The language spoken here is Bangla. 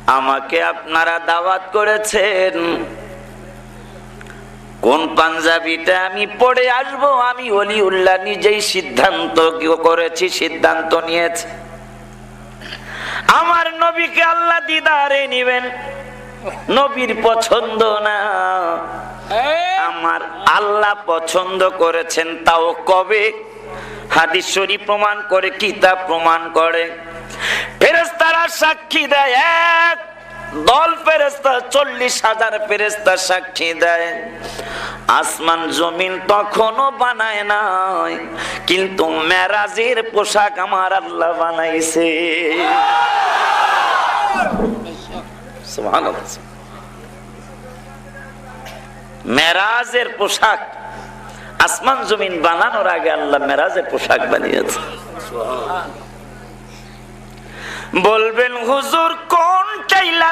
আমাকে আপনারা দাওয়াত করেছেন, কোন পাঞ্জাবিটা আমি পড়ে আসবো আমি ওলিউল্লাহ নিজেই সিদ্ধান্ত করেছি, সিদ্ধান্ত নিয়েছি। আমার নবীকে আল্লাহ দিদারে নিবেন, নবীর পছন্দ না, আমার আল্লাহ পছন্দ করেছেন। তাও কবে? হাদিস শরীফ প্রমাণ করে, কিতাব প্রমাণ করে, ফেরেশতারা সাক্ষী দেয়, এক দল ফেরেশতা 40,000 ফেরেশতা সাক্ষী দেয়। আসমান জমিন তখনও বানায় নাই, কিন্তু মেরাজের পোশাক আমার আল্লাহ বানাইছে। সুবহানাল্লাহ। মেরাজের পোশাক আসমান জমিন বানানোর আগে আল্লাহ মেরাজের পোশাক বানিয়েছে। বলবেন হুজুর